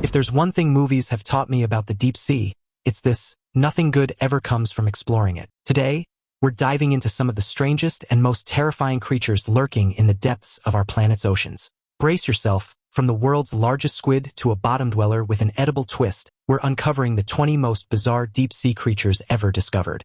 If there's one thing movies have taught me about the deep sea, it's this: nothing good ever comes from exploring it. Today, we're diving into some of the strangest and most terrifying creatures lurking in the depths of our planet's oceans. Brace yourself. From the world's largest squid to a bottom dweller with an edible twist, we're uncovering the 20 most bizarre deep-sea creatures ever discovered.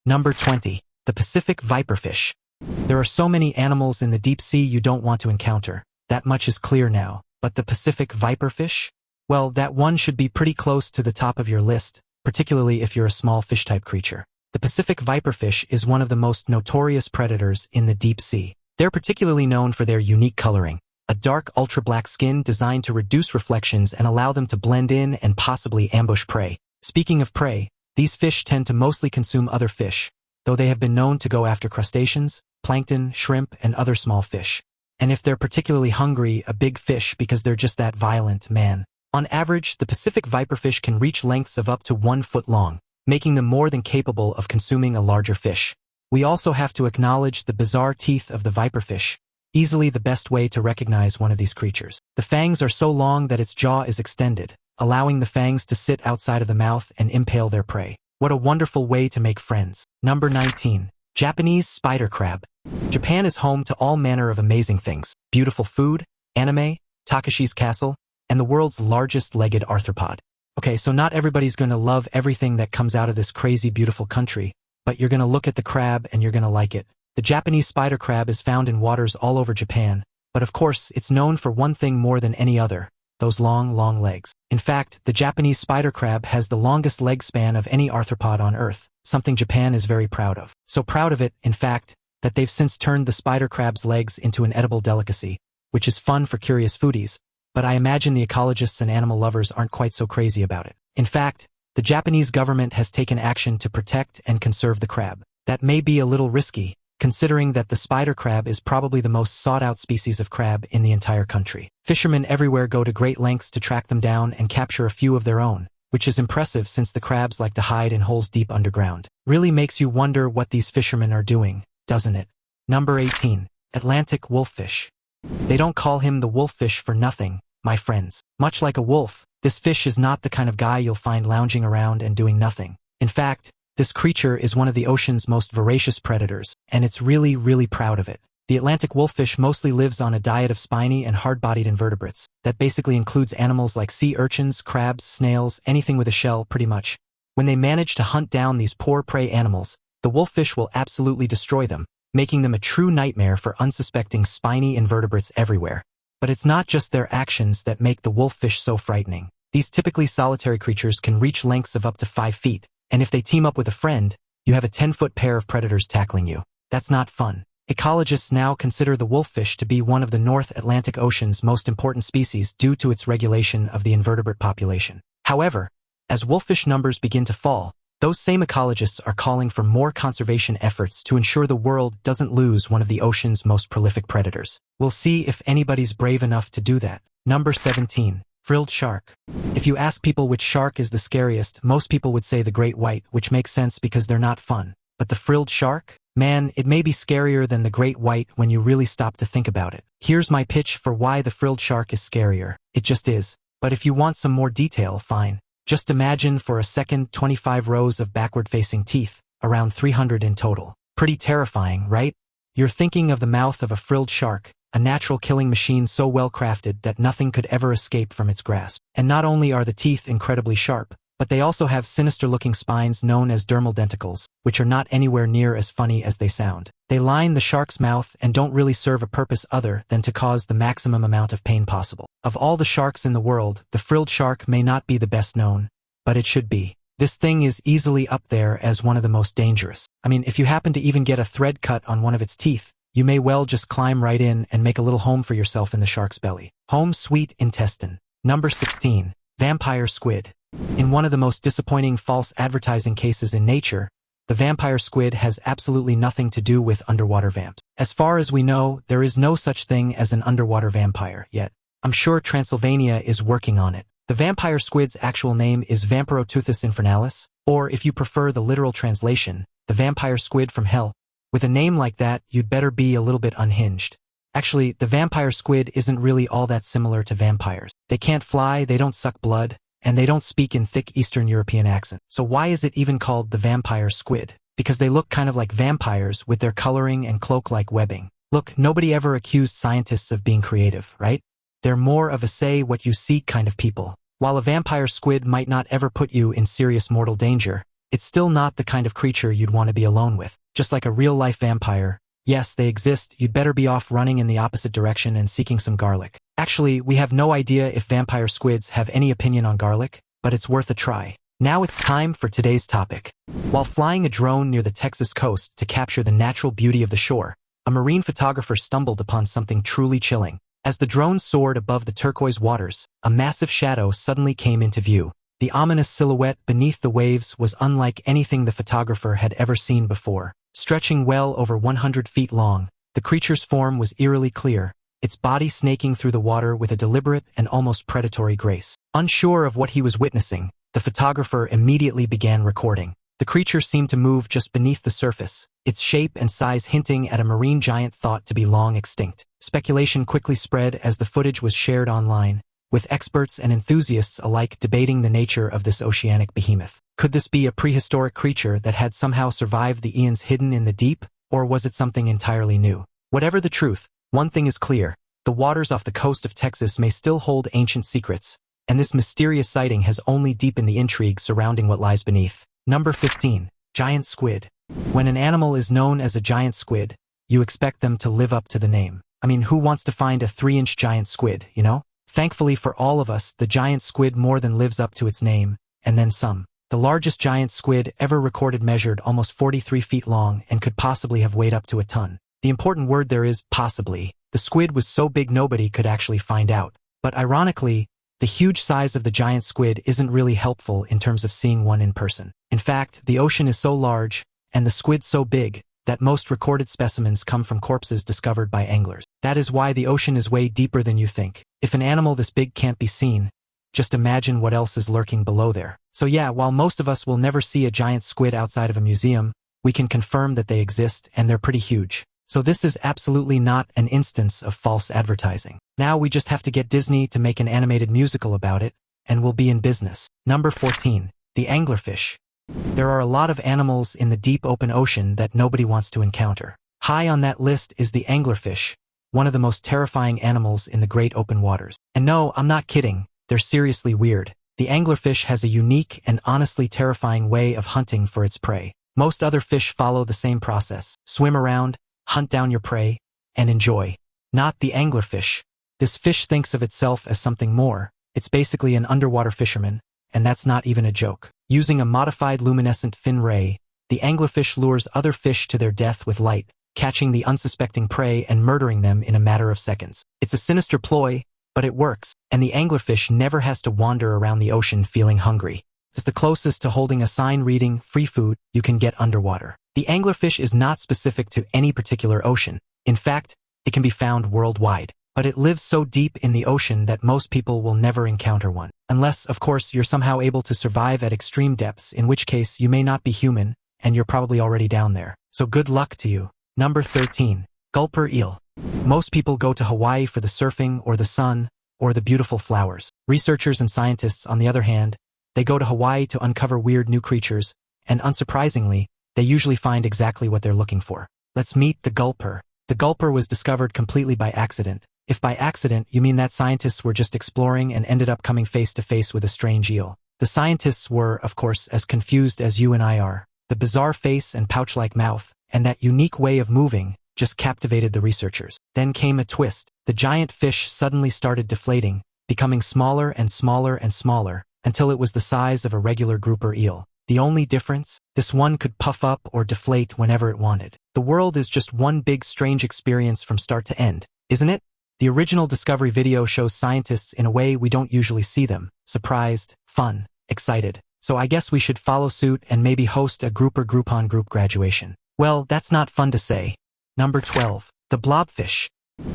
Number 20. The Pacific Viperfish. There are so many animals in the deep sea you don't want to encounter. That much is clear now. But the Pacific Viperfish? Well, that one should be pretty close to the top of your list, particularly if you're a small fish-type creature. The Pacific Viperfish is one of the most notorious predators in the deep sea. They're particularly known for their unique coloring, a dark ultra-black skin designed to reduce reflections and allow them to blend in and possibly ambush prey. Speaking of prey, these fish tend to mostly consume other fish, though they have been known to go after crustaceans, plankton, shrimp, and other small fish. And if they're particularly hungry, a big fish because they're just that violent, man. On average, the Pacific Viperfish can reach lengths of up to 1 foot long, making them more than capable of consuming a larger fish. We also have to acknowledge the bizarre teeth of the viperfish, easily the best way to recognize one of these creatures. The fangs are so long that its jaw is extended, allowing the fangs to sit outside of the mouth and impale their prey. What a wonderful way to make friends. Number 19. Japanese Spider Crab. Japan is home to all manner of amazing things: beautiful food, anime, Takashi's Castle, and the world's largest legged arthropod. Okay, so not everybody's going to love everything that comes out of this crazy beautiful country, but you're going to look at the crab and you're going to like it. The Japanese spider crab is found in waters all over Japan, but of course it's known for one thing more than any other: those long, long legs. In fact, the Japanese spider crab has the longest leg span of any arthropod on Earth, something Japan is very proud of. So proud of it, in fact, that they've since turned the spider crab's legs into an edible delicacy, which is fun for curious foodies, but I imagine the ecologists and animal lovers aren't quite so crazy about it. In fact, the Japanese government has taken action to protect and conserve the crab. That may be a little risky, considering that the spider crab is probably the most sought-out species of crab in the entire country. Fishermen everywhere go to great lengths to track them down and capture a few of their own, which is impressive since the crabs like to hide in holes deep underground. Really makes you wonder what these fishermen are doing, doesn't it? Number 18. Atlantic Wolfish. They don't call him the Wolfish for nothing, my friends. Much like a wolf, this fish is not the kind of guy you'll find lounging around and doing nothing. In fact, this creature is one of the ocean's most voracious predators, and it's really, really proud of it. The Atlantic wolfish mostly lives on a diet of spiny and hard-bodied invertebrates. That basically includes animals like sea urchins, crabs, snails, anything with a shell, pretty much. When they manage to hunt down these poor prey animals, the wolfish will absolutely destroy them, making them a true nightmare for unsuspecting spiny invertebrates everywhere. But it's not just their actions that make the wolfish so frightening. These typically solitary creatures can reach lengths of up to 5 feet, and if they team up with a friend, you have a 10-foot pair of predators tackling you. That's not fun. Ecologists now consider the wolfish to be one of the North Atlantic Ocean's most important species due to its regulation of the invertebrate population. However, as wolfish numbers begin to fall, those same ecologists are calling for more conservation efforts to ensure the world doesn't lose one of the ocean's most prolific predators. We'll see if anybody's brave enough to do that. Number 17. Frilled Shark. If you ask people which shark is the scariest, most people would say the great white, which makes sense because they're not fun. But the frilled shark? Man, it may be scarier than the great white when you really stop to think about it. Here's my pitch for why the frilled shark is scarier. It just is. But if you want some more detail, fine. Just imagine for a second 25 rows of backward-facing teeth, around 300 in total. Pretty terrifying, right? You're thinking of the mouth of a frilled shark, a natural killing machine so well crafted that nothing could ever escape from its grasp. And not only are the teeth incredibly sharp, but they also have sinister-looking spines known as dermal denticles, which are not anywhere near as funny as they sound. They line the shark's mouth and don't really serve a purpose other than to cause the maximum amount of pain possible. Of all the sharks in the world, the frilled shark may not be the best known, but it should be. This thing is easily up there as one of the most dangerous. I mean, if you happen to even get a thread cut on one of its teeth, you may well just climb right in and make a little home for yourself in the shark's belly. Home sweet intestine. Number 16. Vampire squid. In one of the most disappointing false advertising cases in nature, the vampire squid has absolutely nothing to do with underwater vamps. As far as we know, there is no such thing as an underwater vampire yet. I'm sure Transylvania is working on it. The vampire squid's actual name is Vampirotuthis infernalis, or if you prefer the literal translation, the vampire squid from hell. With a name like that, you'd better be a little bit unhinged. Actually, the vampire squid isn't really all that similar to vampires. They can't fly, they don't suck blood, and they don't speak in thick Eastern European accent. So why is it even called the vampire squid? Because they look kind of like vampires with their coloring and cloak-like webbing. Look, nobody ever accused scientists of being creative, right? They're more of a say what you see kind of people. While a vampire squid might not ever put you in serious mortal danger, it's still not the kind of creature you'd want to be alone with. Just like a real-life vampire, yes, they exist, you'd better be off running in the opposite direction and seeking some garlic. Actually, we have no idea if vampire squids have any opinion on garlic, but it's worth a try. Now it's time for today's topic. While flying a drone near the Texas coast to capture the natural beauty of the shore, a marine photographer stumbled upon something truly chilling. As the drone soared above the turquoise waters, a massive shadow suddenly came into view. The ominous silhouette beneath the waves was unlike anything the photographer had ever seen before. Stretching well over 100 feet long, the creature's form was eerily clear, its body snaking through the water with a deliberate and almost predatory grace. Unsure of what he was witnessing, the photographer immediately began recording. The creature seemed to move just beneath the surface, its shape and size hinting at a marine giant thought to be long extinct. Speculation quickly spread as the footage was shared online, with experts and enthusiasts alike debating the nature of this oceanic behemoth. Could this be a prehistoric creature that had somehow survived the eons hidden in the deep, or was it something entirely new? Whatever the truth, one thing is clear: the waters off the coast of Texas may still hold ancient secrets, and this mysterious sighting has only deepened the intrigue surrounding what lies beneath. Number 15. Giant squid. When an animal is known as a giant squid, you expect them to live up to the name. I mean, who wants to find a 3-inch giant squid, you know? Thankfully for all of us, the giant squid more than lives up to its name, and then some. The largest giant squid ever recorded measured almost 43 feet long and could possibly have weighed up to a ton. The important word there is possibly. The squid was so big nobody could actually find out. But ironically, the huge size of the giant squid isn't really helpful in terms of seeing one in person. In fact, the ocean is so large, and the squid so big, that most recorded specimens come from corpses discovered by anglers. That is why the ocean is way deeper than you think. If an animal this big can't be seen, just imagine what else is lurking below there. So yeah, while most of us will never see a giant squid outside of a museum, we can confirm that they exist and they're pretty huge. So this is absolutely not an instance of false advertising. Now we just have to get Disney to make an animated musical about it, and we'll be in business. Number 14. The anglerfish. There are a lot of animals in the deep open ocean that nobody wants to encounter. High on that list is the anglerfish, one of the most terrifying animals in the great open waters. And no, I'm not kidding, they're seriously weird. The anglerfish has a unique and honestly terrifying way of hunting for its prey. Most other fish follow the same process: swim around, hunt down your prey, and enjoy. Not the anglerfish. This fish thinks of itself as something more. It's basically an underwater fisherman, and that's not even a joke. Using a modified luminescent fin ray, the anglerfish lures other fish to their death with light, catching the unsuspecting prey and murdering them in a matter of seconds. It's a sinister ploy, but it works, and the anglerfish never has to wander around the ocean feeling hungry. It's the closest to holding a sign reading "free food" you can get underwater. The anglerfish is not specific to any particular ocean. In fact, it can be found worldwide. But it lives so deep in the ocean that most people will never encounter one. Unless, of course, you're somehow able to survive at extreme depths, in which case you may not be human, and you're probably already down there. So good luck to you. Number 13. Gulper Eel. Most people go to Hawaii for the surfing or the sun or the beautiful flowers. Researchers and scientists, on the other hand, they go to Hawaii to uncover weird new creatures, and unsurprisingly, they usually find exactly what they're looking for. Let's meet the gulper. The gulper was discovered completely by accident. If by accident you mean that scientists were just exploring and ended up coming face to face with a strange eel. The scientists were, of course, as confused as you and I are. The bizarre face and pouch-like mouth, and that unique way of moving, just captivated the researchers. Then came a twist. The giant fish suddenly started deflating, becoming smaller and smaller and smaller, until it was the size of a regular grouper eel. The only difference? This one could puff up or deflate whenever it wanted. The world is just one big strange experience from start to end, isn't it? The original Discovery video shows scientists in a way we don't usually see them: surprised, fun, excited. So I guess we should follow suit and maybe host a Groupon group graduation. Well, that's not fun to say. Number 12. The blobfish.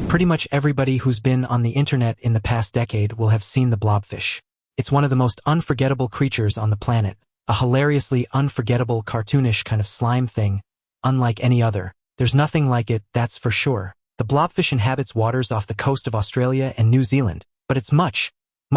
Pretty much everybody who's been on the internet in the past decade will have seen the blobfish. It's one of the most unforgettable creatures on the planet, a hilariously unforgettable cartoonish kind of slime thing, unlike any other. There's nothing like it, that's for sure. The blobfish inhabits waters off the coast of Australia and New Zealand, but it's much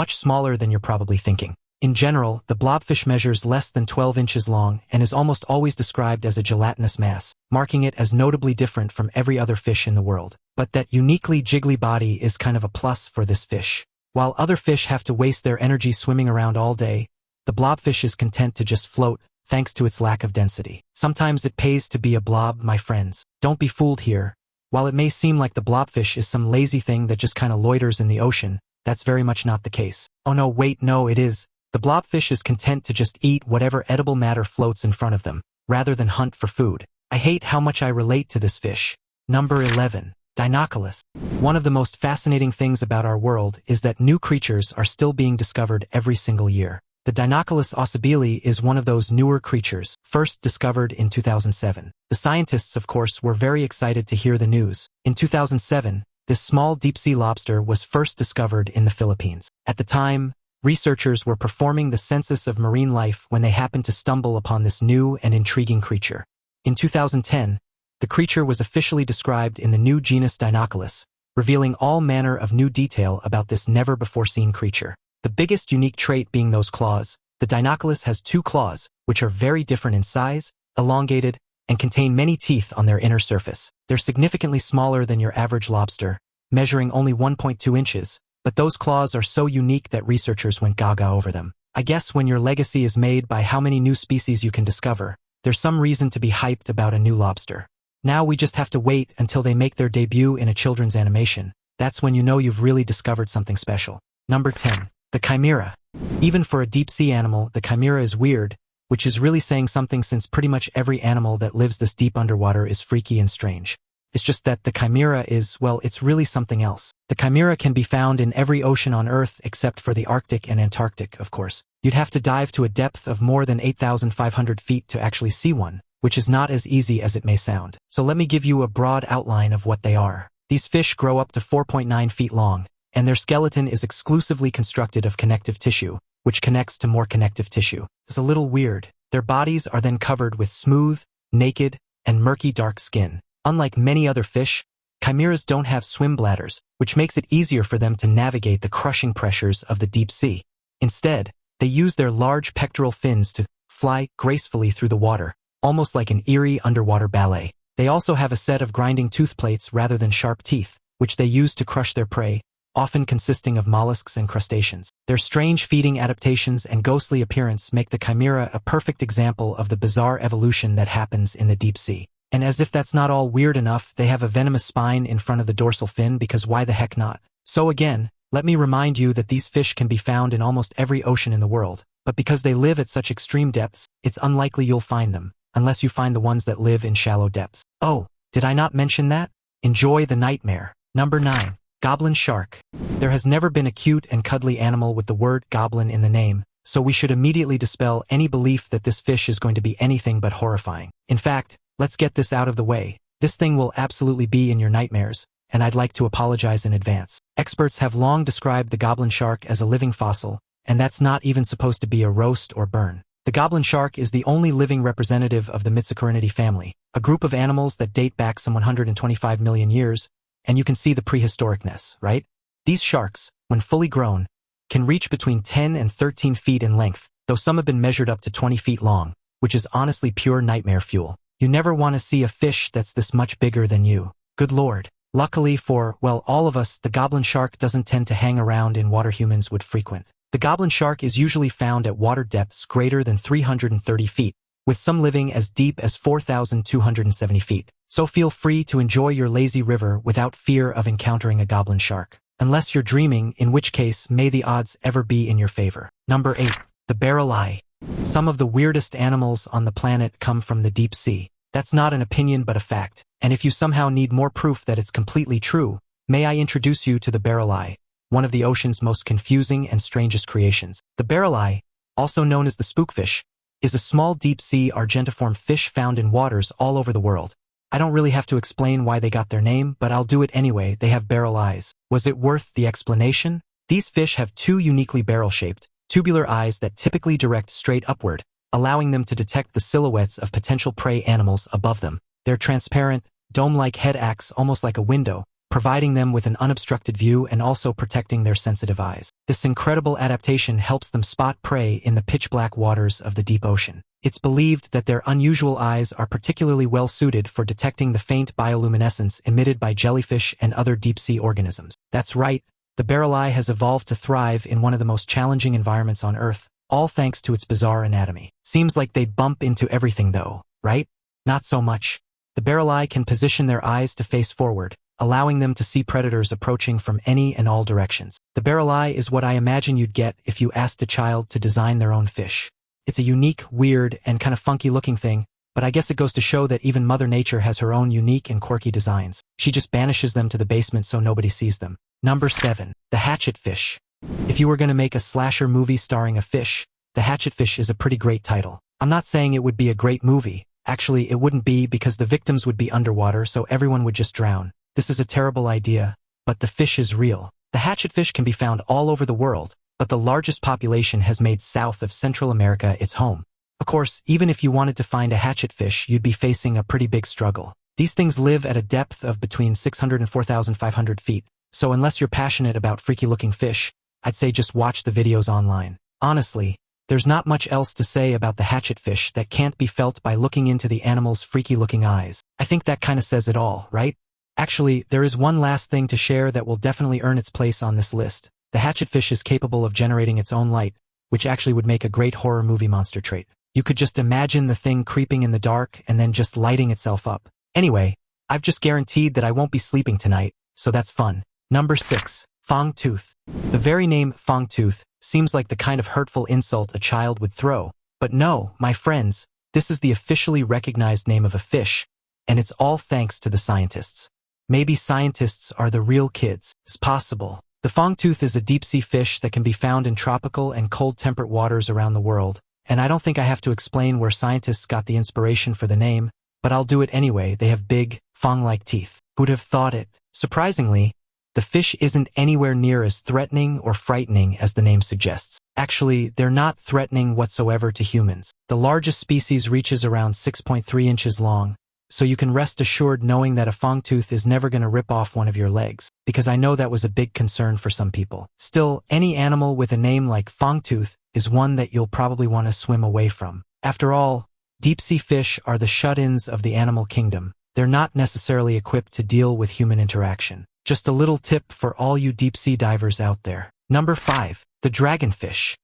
smaller than you're probably thinking. In general, the blobfish measures less than 12 inches long and is almost always described as a gelatinous mass, marking it as notably different from every other fish in the world. But that uniquely jiggly body is kind of a plus for this fish. While other fish have to waste their energy swimming around all day, the blobfish is content to just float, thanks to its lack of density. Sometimes it pays to be a blob, my friends. Don't be fooled here. While it may seem like the blobfish is some lazy thing that just kinda loiters in the ocean, that's very much not the case. Oh no, wait, no, it is. The blobfish is content to just eat whatever edible matter floats in front of them, rather than hunt for food. I hate how much I relate to this fish. Number 11. Dinoculus. One of the most fascinating things about our world is that new creatures are still being discovered every single year. The Dinoculus ossibili is one of those newer creatures, first discovered in 2007. The scientists, of course, were very excited to hear the news. In 2007, this small deep-sea lobster was first discovered in the Philippines. At the time, researchers were performing the census of marine life when they happened to stumble upon this new and intriguing creature. In 2010, the creature was officially described in the new genus Dinoculus, revealing all manner of new detail about this never-before-seen creature. The biggest unique trait being those claws. The Dinoculus has 2 claws, which are very different in size, elongated, and contain many teeth on their inner surface. They're significantly smaller than your average lobster, measuring only 1.2 inches, but those claws are so unique that researchers went gaga over them. I guess when your legacy is made by how many new species you can discover, there's some reason to be hyped about a new lobster. Now we just have to wait until they make their debut in a children's animation. That's when you know you've really discovered something special. Number 10. The Chimera. Even for a deep-sea animal, the Chimera is weird, which is really saying something since pretty much every animal that lives this deep underwater is freaky and strange. It's just that the Chimera is, well, it's really something else. The Chimera can be found in every ocean on Earth except for the Arctic and Antarctic, of course. You'd have to dive to a depth of more than 8,500 feet to actually see one, which is not as easy as it may sound. So let me give you a broad outline of what they are. These fish grow up to 4.9 feet long, and their skeleton is exclusively constructed of connective tissue, which connects to more connective tissue. It's a little weird. Their bodies are then covered with smooth, naked, and murky dark skin. Unlike many other fish, chimeras don't have swim bladders, which makes it easier for them to navigate the crushing pressures of the deep sea. Instead, they use their large pectoral fins to fly gracefully through the water, almost like an eerie underwater ballet. They also have a set of grinding tooth plates rather than sharp teeth, which they use to crush their prey, often consisting of mollusks and crustaceans. Their strange feeding adaptations and ghostly appearance make the chimera a perfect example of the bizarre evolution that happens in the deep sea. And as if that's not all weird enough, they have a venomous spine in front of the dorsal fin because why the heck not? So again, let me remind you that these fish can be found in almost every ocean in the world, but because they live at such extreme depths, it's unlikely you'll find them, unless you find the ones that live in shallow depths. Oh, did I not mention that? Enjoy the nightmare. Number 9. Goblin Shark. There has never been a cute and cuddly animal with the word goblin in the name, so we should immediately dispel any belief that this fish is going to be anything but horrifying. In fact, let's get this out of the way. This thing will absolutely be in your nightmares, and I'd like to apologize in advance. Experts have long described the goblin shark as a living fossil, and that's not even supposed to be a roast or burn. The goblin shark is the only living representative of the Mitsucarinidae family, a group of animals that date back some 125 million years, and you can see the prehistoricness, right? These sharks, when fully grown, can reach between 10 and 13 feet in length, though some have been measured up to 20 feet long, which is honestly pure nightmare fuel. You never want to see a fish that's this much bigger than you. Good lord. Luckily for, well, all of us, the goblin shark doesn't tend to hang around in water humans would frequent. The goblin shark is usually found at water depths greater than 330 feet, with some living as deep as 4,270 feet. So feel free to enjoy your lazy river without fear of encountering a goblin shark. Unless you're dreaming, in which case may the odds ever be in your favor. Number 8. The barrel eye. Some of the weirdest animals on the planet come from the deep sea. That's not an opinion but a fact, and if you somehow need more proof that it's completely true, may I introduce you to the barrel eye, one of the ocean's most confusing and strangest creations. The barrel eye, also known as the spookfish, is a small deep-sea argentiform fish found in waters all over the world. I don't really have to explain why they got their name, but I'll do it anyway. They have barrel eyes. Was it worth the explanation? These fish have 2 uniquely barrel-shaped, tubular eyes that typically direct straight upward, allowing them to detect the silhouettes of potential prey animals above them. Their transparent, dome-like head acts almost like a window, providing them with an unobstructed view and also protecting their sensitive eyes. This incredible adaptation helps them spot prey in the pitch-black waters of the deep ocean. It's believed that their unusual eyes are particularly well-suited for detecting the faint bioluminescence emitted by jellyfish and other deep-sea organisms. That's right, the barrel eye has evolved to thrive in one of the most challenging environments on Earth, all thanks to its bizarre anatomy. Seems like they bump into everything though, right? Not so much. The barrel eye can position their eyes to face forward, allowing them to see predators approaching from any and all directions. The barrel eye is what I imagine you'd get if you asked a child to design their own fish. It's a unique, weird, and kind of funky-looking thing, but I guess it goes to show that even Mother Nature has her own unique and quirky designs. She just banishes them to the basement so nobody sees them. Number 7. The Hatchet Fish. If you were going to make a slasher movie starring a fish, The Hatchet Fish is a pretty great title. I'm not saying it would be a great movie. Actually, it wouldn't be because the victims would be underwater so everyone would just drown. This is a terrible idea, but the fish is real. The hatchet fish can be found all over the world, but the largest population has made south of Central America its home. Of course, even if you wanted to find a hatchet fish, you'd be facing a pretty big struggle. These things live at a depth of between 600 and 4,500 feet, so unless you're passionate about freaky-looking fish, I'd say just watch the videos online. Honestly, there's not much else to say about the hatchet fish that can't be felt by looking into the animal's freaky-looking eyes. I think that kind of says it all, right? Actually, there is one last thing to share that will definitely earn its place on this list. The hatchet fish is capable of generating its own light, which actually would make a great horror movie monster trait. You could just imagine the thing creeping in the dark and then just lighting itself up. Anyway, I've just guaranteed that I won't be sleeping tonight, so that's fun. Number 6. Fong Tooth. The very name Fong Tooth seems like the kind of hurtful insult a child would throw. But no, my friends, this is the officially recognized name of a fish, and it's all thanks to the scientists. Maybe scientists are the real kids. It's possible. The Fong Tooth is a deep-sea fish that can be found in tropical and cold-temperate waters around the world, and I don't think I have to explain where scientists got the inspiration for the name, but I'll do it anyway. They have big, fong-like teeth. Who'd have thought it? Surprisingly, the fish isn't anywhere near as threatening or frightening as the name suggests. Actually, they're not threatening whatsoever to humans. The largest species reaches around 6.3 inches long, so you can rest assured knowing that a Fong Tooth is never going to rip off one of your legs, because I know that was a big concern for some people. Still, any animal with a name like Fong Tooth is one that you'll probably want to swim away from. After all, deep-sea fish are the shut-ins of the animal kingdom. They're not necessarily equipped to deal with human interaction. Just a little tip for all you deep-sea divers out there. Number 5. The Dragonfish.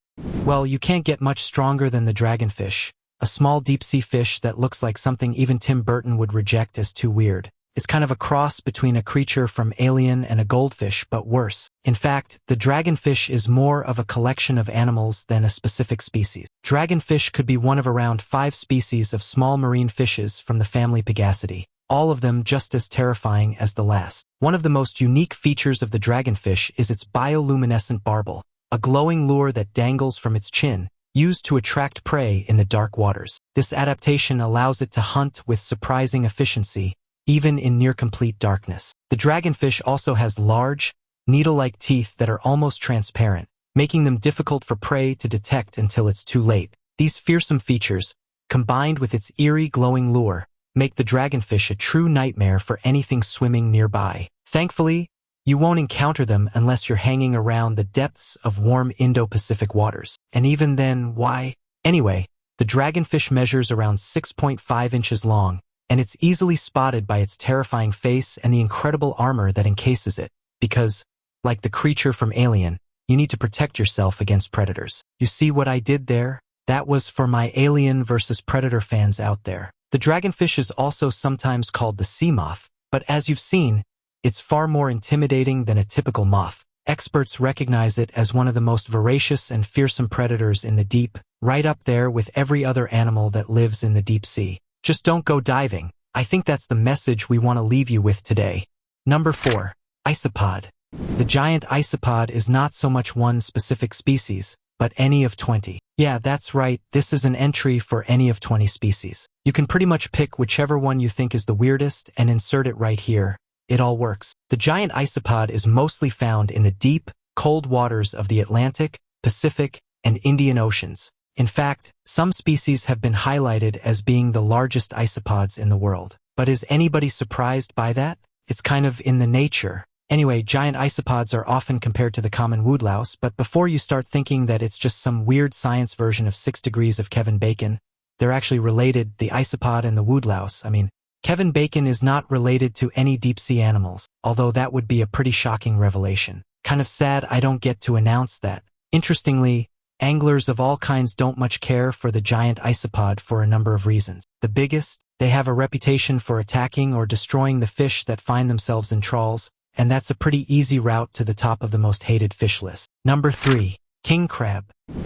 Well, you can't get much stronger than the dragonfish, a small deep-sea fish that looks like something even Tim Burton would reject as too weird. It's kind of a cross between a creature from Alien and a goldfish, but worse. In fact, the dragonfish is more of a collection of animals than a specific species. Dragonfish could be one of around 5 species of small marine fishes from the family Pegacidae, all of them just as terrifying as the last. One of the most unique features of the dragonfish is its bioluminescent barbel, a glowing lure that dangles from its chin, used to attract prey in the dark waters. This adaptation allows it to hunt with surprising efficiency, even in near-complete darkness. The dragonfish also has large, needle-like teeth that are almost transparent, making them difficult for prey to detect until it's too late. These fearsome features, combined with its eerie glowing lure, make the dragonfish a true nightmare for anything swimming nearby. Thankfully, you won't encounter them unless you're hanging around the depths of warm Indo-Pacific waters. And even then, why? Anyway, the dragonfish measures around 6.5 inches long, and it's easily spotted by its terrifying face and the incredible armor that encases it, because, like the creature from Alien, you need to protect yourself against predators. You see what I did there? That was for my Alien versus Predator fans out there. The dragonfish is also sometimes called the sea moth, but as you've seen, it's far more intimidating than a typical moth. Experts recognize it as one of the most voracious and fearsome predators in the deep, right up there with every other animal that lives in the deep sea. Just don't go diving. I think that's the message we want to leave you with today. Number 4. Isopod. The giant isopod is not so much one specific species, but any of 20. Yeah, that's right, this is an entry for any of 20 species. You can pretty much pick whichever one you think is the weirdest and insert it right here. It all works. The giant isopod is mostly found in the deep, cold waters of the Atlantic, Pacific, and Indian Oceans. In fact, some species have been highlighted as being the largest isopods in the world. But is anybody surprised by that? It's kind of in the nature. Anyway, giant isopods are often compared to the common woodlouse, but before you start thinking that it's just some weird science version of 6 Degrees of Kevin Bacon, they're actually related, the isopod and the woodlouse. I mean, Kevin Bacon is not related to any deep-sea animals, although that would be a pretty shocking revelation. Kind of sad I don't get to announce that. Interestingly, anglers of all kinds don't much care for the giant isopod for a number of reasons. The biggest, they have a reputation for attacking or destroying the fish that find themselves in trawls, and that's a pretty easy route to the top of the most hated fish list. Number 3. King crab.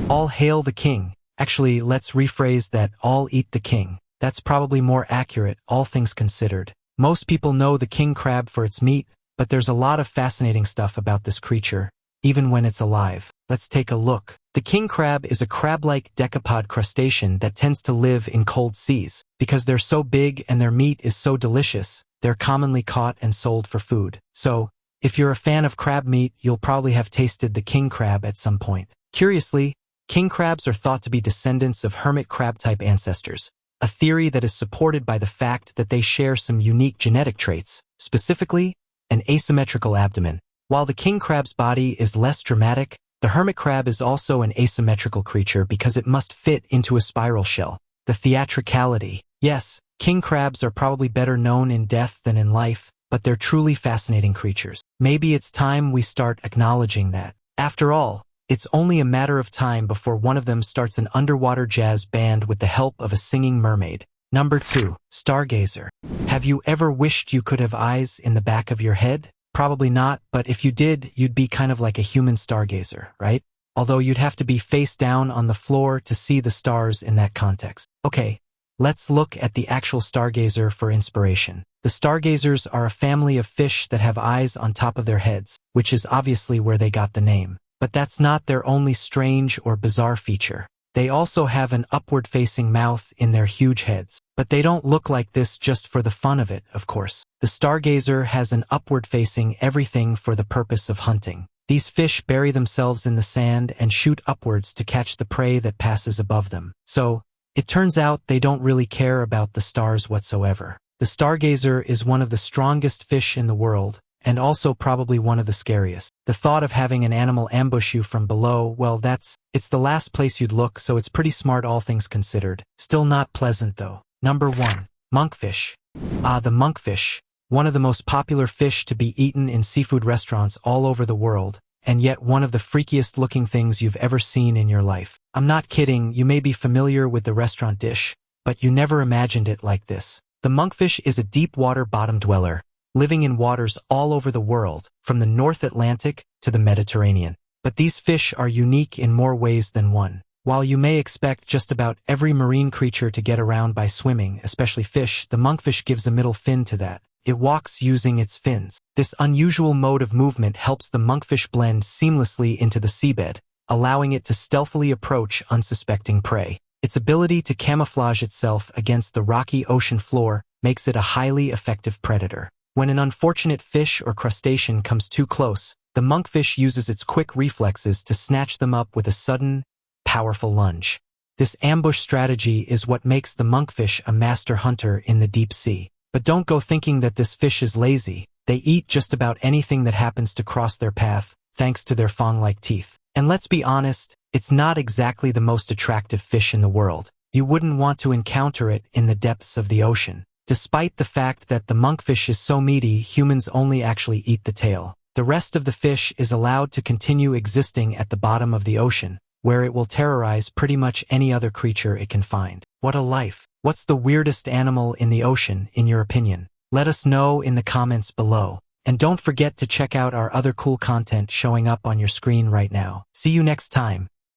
All hail the king. Actually, let's rephrase that, all eat the king. That's probably more accurate, all things considered. Most people know the king crab for its meat, but there's a lot of fascinating stuff about this creature, even when it's alive. Let's take a look. The king crab is a crab-like decapod crustacean that tends to live in cold seas. Because they're so big and their meat is so delicious, they're commonly caught and sold for food. So, if you're a fan of crab meat, you'll probably have tasted the king crab at some point. Curiously, king crabs are thought to be descendants of hermit crab-type ancestors, a theory that is supported by the fact that they share some unique genetic traits, specifically, an asymmetrical abdomen. While the king crab's body is less dramatic, the hermit crab is also an asymmetrical creature because it must fit into a spiral shell. The theatricality. Yes, king crabs are probably better known in death than in life, but they're truly fascinating creatures. Maybe it's time we start acknowledging that. After all, it's only a matter of time before one of them starts an underwater jazz band with the help of a singing mermaid. Number 2. Stargazer. Have you ever wished you could have eyes in the back of your head? Probably not, but if you did, you'd be kind of like a human stargazer, right? Although you'd have to be face down on the floor to see the stars in that context. Okay, let's look at the actual stargazer for inspiration. The stargazers are a family of fish that have eyes on top of their heads, which is obviously where they got the name. But that's not their only strange or bizarre feature. They also have an upward-facing mouth in their huge heads. But they don't look like this just for the fun of it, of course. The stargazer has an upward-facing everything for the purpose of hunting. These fish bury themselves in the sand and shoot upwards to catch the prey that passes above them. So, it turns out they don't really care about the stars whatsoever. The stargazer is one of the strongest fish in the world, and also probably one of the scariest. The thought of having an animal ambush you from below, well, it's the last place you'd look, so it's pretty smart all things considered. Still not pleasant though. Number 1. Monkfish. The monkfish, one of the most popular fish to be eaten in seafood restaurants all over the world, and yet one of the freakiest looking things you've ever seen in your life. I'm not kidding, you may be familiar with the restaurant dish, but you never imagined it like this. The monkfish is a deep water bottom dweller, living in waters all over the world, from the North Atlantic to the Mediterranean. But these fish are unique in more ways than one. While you may expect just about every marine creature to get around by swimming, especially fish, the monkfish gives a middle fin to that. It walks using its fins. This unusual mode of movement helps the monkfish blend seamlessly into the seabed, allowing it to stealthily approach unsuspecting prey. Its ability to camouflage itself against the rocky ocean floor makes it a highly effective predator. When an unfortunate fish or crustacean comes too close, the monkfish uses its quick reflexes to snatch them up with a sudden, powerful lunge. This ambush strategy is what makes the monkfish a master hunter in the deep sea. But don't go thinking that this fish is lazy. They eat just about anything that happens to cross their path, thanks to their fong-like teeth. And let's be honest, it's not exactly the most attractive fish in the world. You wouldn't want to encounter it in the depths of the ocean. Despite the fact that the monkfish is so meaty, humans only actually eat the tail. The rest of the fish is allowed to continue existing at the bottom of the ocean, where it will terrorize pretty much any other creature it can find. What a life! What's the weirdest animal in the ocean, in your opinion? Let us know in the comments below. And don't forget to check out our other cool content showing up on your screen right now. See you next time.